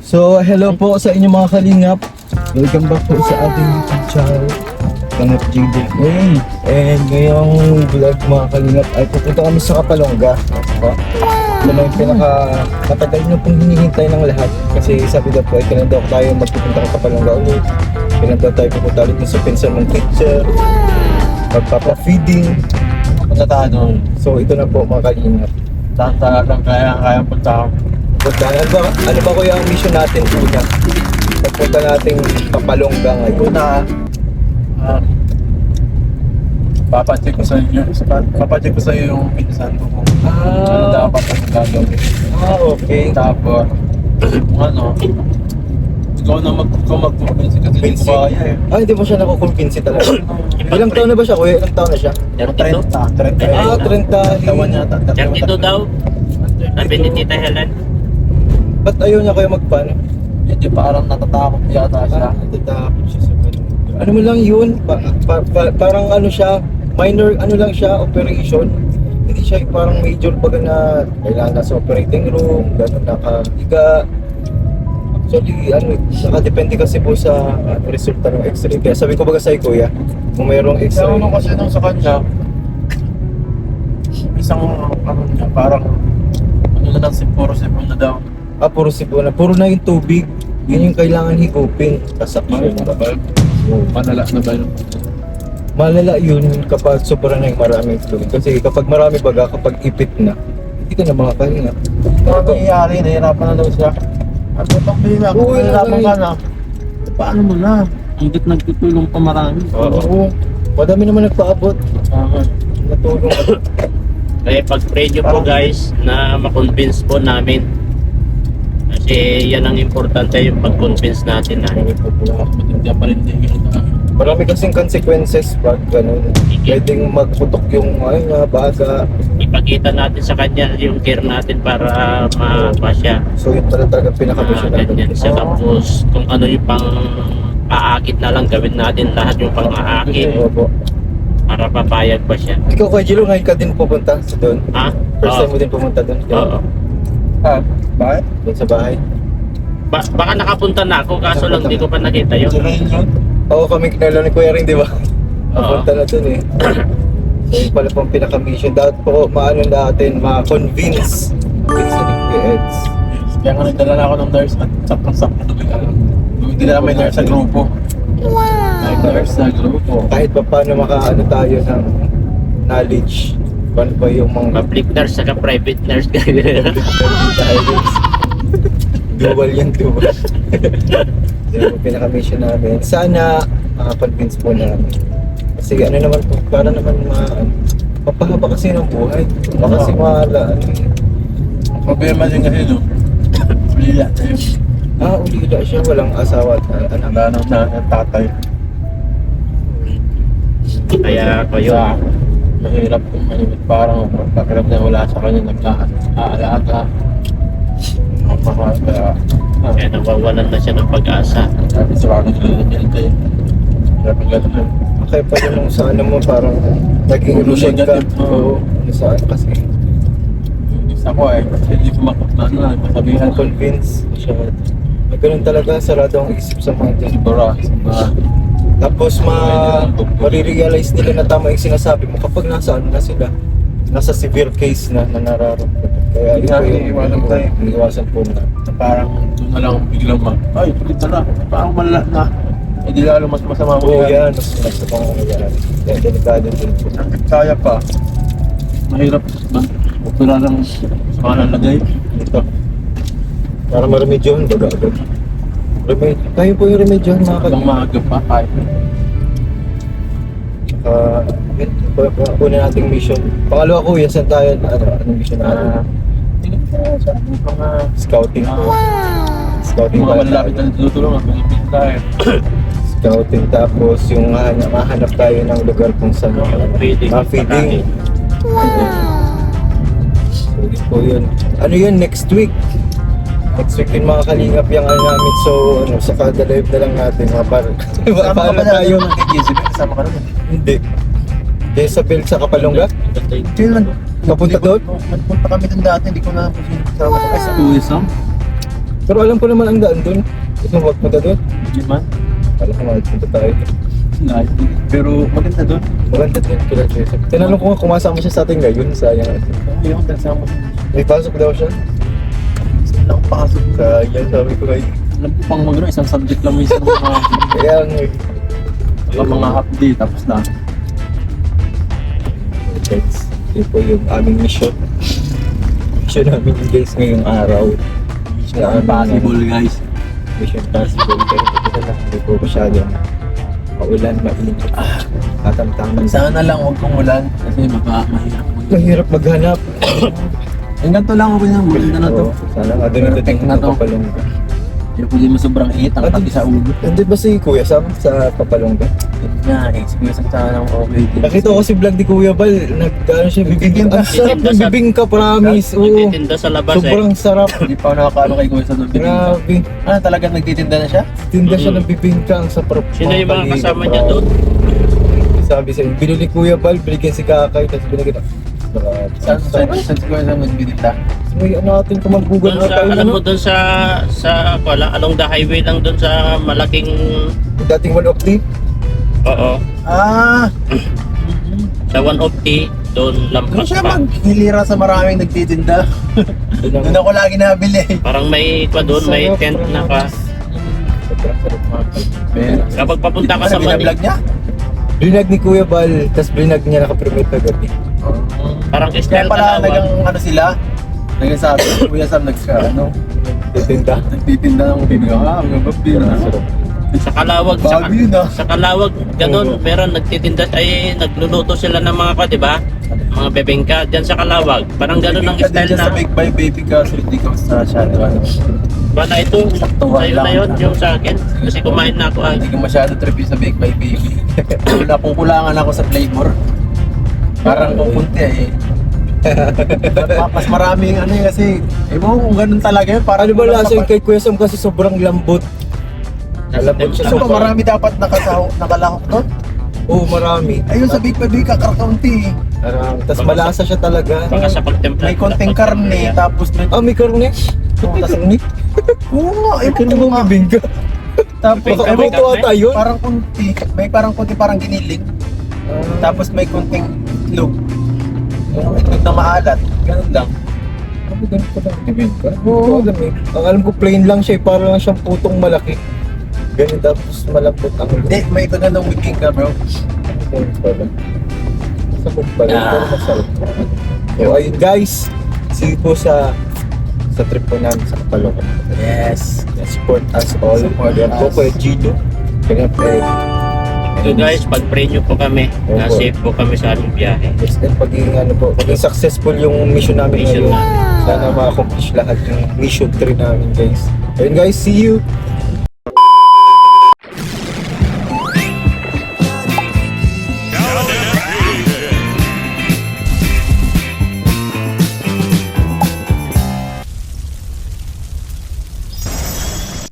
So, hello po sa inyo mga kalingap. Welcome back po sa ating YouTube channel, Kalingap JJA. And ngayong vlog mga kalingap ay pupunta kami sa Kapalongga. Ito na yung matagal na pong hinihintay ng lahat. Kasi sabi daw po ay kailan daw tayo magpupunta ng Kapalongga ulit. Kailan daw tayo pupunta ulit sa pinsan mong teacher. Magpapa-feeding. So ito na po mga kalingap. Talagang kaya punta ako. Ano ba kuya ang mission natin una? Pagpunta nating Kapalongga ngayon. Una, papacheck ko sa iyo yung pinsan ko kung ano dapat ang gagawin. Okay. Tapos, ikaw mag-convince kasi hindi Vinci. ko kaya eh. Hindi mo siya nakukumpinsi talaga. Ilang taon na ba siya kuya? Ilang taon na siya? 30. 30. Tawan yata. 32 daw. Sabi ni Tita Helen. Ba't ayaw niya kayo magpan? Hindi parang natatakot yata siya. Natatakot siya sa Kapalongga. Ano mo lang yun? Parang ano siya, minor ano lang siya, operation. Hindi siya parang major baga na kailangan nasa operating room, gano'n nakahiga. Actually, nakadepende kasi po sa resulta ng x-ray. Kaya sabi ko baga sa'yo kuya, kung mayroong Isa x-ray. kasi nung sa kanya, isang niya, parang na lang puro sipon na daw. Puro sibo na. Puro na yung tubig. Yun yung kailangan higupin. Kasakit. Malala na ba yun? Malala yun kapag sobra na yung maraming fluid. Kasi kapag marami baga, kapag ipit na, hindi ka na makakahinga. Ano nangyayari? Nahihirapan na daw siya. Ano pang bihira? Kung nahihirapan ka na, paano mo na? Hanggat nagtutulong pa marami. Oo. Madami naman nagpaabot. Natulong. Kaya pag-pray nyo po guys na makonvince po namin. Kasi yan ang importante, yung pag-convince natin na hindi po po. Matindi pa rin din yun. Marami kasing consequences pag ganun. Pwedeng magputok yung baga. Ipakita natin sa kanya yung care natin para mapa siya. So yun talaga pinaka-mission natin. Ganyan siya. Tapos kung ano yung pang-aakit na lang, gawin natin lahat yung pang-aakit Opo. para papayag pa siya. Ikaw kay Jilo, ngayon ka din pupunta sa doon? Ha? First time mo din pumunta doon? Oo. Bakit? Doon sa bahay? Baka nakapunta na ako, kaso lang hindi ko pa nakita yun. Oo, kami kinala ni Kuya Ring, di ba? Oo. Napunta na dun eh. So yun pala pong pinaka-mission. Dapat po natin, ma-convince si Kuya Eds. Kaya nga nagdala na ako ng nurse at sakto-sakto. Hindi na may nurse sa grupo. May nurse sa grupo. Kahit pa paano makaano tayo ng knowledge. Paano ba yung mga Public nurse saka private nurse. dual yan, dual. Yun yung pinaka-mission namin. Sana makakonvince po namin. Kasi ano naman po, para naman mapahaba kasi ng buhay. Baka kasi Problema din kasi no. Ulila. ulila siya, walang asawa at anak. Wala nang tatay. Kaya kayo, Mahirap kung parang pakiram na wala sa kanya nag-aalaga. kaya nawawalan na siya ng pag-asa. Sabi sa mga nag-iinit eh. Hirap ang gano'n. Kaya pa yung sa ano mo parang naging illusion ka. Negative, Oo. Saan kasi Isa ko eh, kasi hindi ko masabihan ko. convince siya. Ganun talaga, sarado ang isip sa mga dyan. Sigura. Tapos marirealize nila na tama yung sinasabi mo kapag nasa ano na sila. Nasa severe case na nararamdaman. Kaya Hindi natin iiwanan tayo. Iiwasan po na. Parang doon na lang biglang ay, tulit na. Parang malala na. Hindi lalo mas masama mo Oo yan, mas pang nangyayari. Kaya delikado din po. Kaya pa. Mahirap ba? Wala lang sa mga nalagay. Ito. Para maremedyohan, baga agad. Tayo po yung remedyohan mga Habang maaga pa, kahit. Yun, una nating mission. Pangalawa ko, yan saan tayo, anong mission natin? Tingin ko sa mga Scouting po. Scouting mga pa malapit tayo. na tutulong ang Pilipinas tayo. Scouting, tapos yung mahanap tayo ng lugar kung saan Feeding. feeding. So yun po yun. Ano yun, next week? Next week din mga kalingap yung namin. So sa kada live na lang natin paano tayo? Kasama ka naman. Hindi. Jezabel sa Kapalongga? Kailan? Napunta doon? Nagpunta kami doon dati, hindi ko na kasama sa Ah. tourism. Pero alam ko naman ang daan doon. Gusto mo magpunta doon? Hindi man. Alam ko magpunta tayo. Pero maganda doon. Maganda din kila Joseph. Tinanong ko nga kung masama siya sa atin ngayon. Sayang. Ayun, kasama. May pasok daw siya. Saan ako pasok? Sayang, sabi ko ngayon. Alam ko pang magano, isang subject lang mo isang mga Kaya nga. mga update tapos na. Guys, yun po yung aming mission. Mission namin guys ngayong araw. Mission namin Possible guys. Mission possible. Pero ito lang, hindi po masyadong maulan, mainit. Tatamtaman. Sana lang huwag kumulan kasi mahirap mo. Mahirap maghanap. Ang ganito lang ako yung maganda na to. Oo, sana nga doon ito Perfect na to. Papalongga. Hindi pwede mo sobrang init ang pati sa ulo. Hindi ba si Kuya Sam sa Papalongga? Yun nga eh, siguro sa sana ng okay. Nakita ko si vlog ni Kuya Bal, nag-ano siya, bibingka. Ang sarap ng bibingka, promise. Oo. Nagtitinda sa labas Sobrang sarap. Hindi pa ako nakakaano kay Kuya sa bibingka. Grabe. Ah, talagang nagtitinda na siya? Tinda siya ng bibingka, ang sarap. Sino yung mga kasama niya doon? Sabi sa'yo, binili Kuya Bal, binigyan si Kakay, tapos binigyan. Saan si Kuya sa magbitinda? May ano natin kung mag-google Doon na sa, tayo, alam mo ano? doon sa wala, along the highway lang doon sa malaking, Dating 1 oo, Ah! sa 1 doon Doon lampas siya pa. maghilira sa maraming nagtitinda. Doon ako lagi nabili. Parang may pa doon, may Sarap, tent na pa. Sobrang sarap mga Pero, Kapag papunta ka sa Manila, binablog niya? Blinag ni Kuya Bal, tapos blinag niya nakapromete na gabi. parang Kaya style pala Kalawag. nagang ano sila? Nagsasabi, Kuya Sam Titinda. nagtitinda ng bibig. Ah, ang babira. Sarap. Sa Kalawag, sa, Bago yun ah. sa Kalawag, ganun, meron nagtitinda, ay nagluluto sila ng mga di ba? Mga bebengka diyan sa Kalawag. Parang ganun ang Bibig ka din style dyan sa na. Big Buy Baby ka, so hindi ka masyado ano. Ba na ito, Saktuhan sa'yo na lang. yun, yung sa akin. Kasi kumain na ako ay. Hindi ka masyado trip sa Big Buy Baby. Wala pong kulangan ako sa flavor. Parang kukunti eh. Mas maraming ano eh, kasi mo kung ganun talaga yun. Parang Ano ba kulang lasa sa- yung kay Kuya Sam kasi sobrang lambot. Lambot siya Ano sa ba marami dapat nakalahok doon? Oo, marami. Ayun sa Big Buy Baby kakarkaunti. Tapos malasa siya talaga. Baka sa pagtempla. May konting karne, tapos may... Ah, may karne. Oo, tas- Karne. Oo nga, Ay, karne ko mo nga. bibingka. Tapos May Baka karne. buto ata yun. parang kunti, may parang kunti parang giniling. Tapos may kunting itlog. Yung itlog na maalat. Ganun lang. Ano ganun pa lang bibingka? Oo, alam eh. Ang alam ko plain lang siya, parang lang siyang putong malaki. Ganun tapos malambot ang Hindi, may ito na ng wicking ka bro. Ganun pala. Masabog pala. Ah. Pero masarap. So, ayun guys. See you po sa trip po namin sa Kapalonga. Yes. Support us all. Support Yan po us. Kuya Gino. Kaya po. So guys, pag-pray nyo po kami, na Opo. safe po kami sa aming biyahe. Yes, and paging ano po, maging successful yung mission namin Mission ngayon. Sana ma-accomplish lahat yung mission 3 namin guys. Ayun guys, see you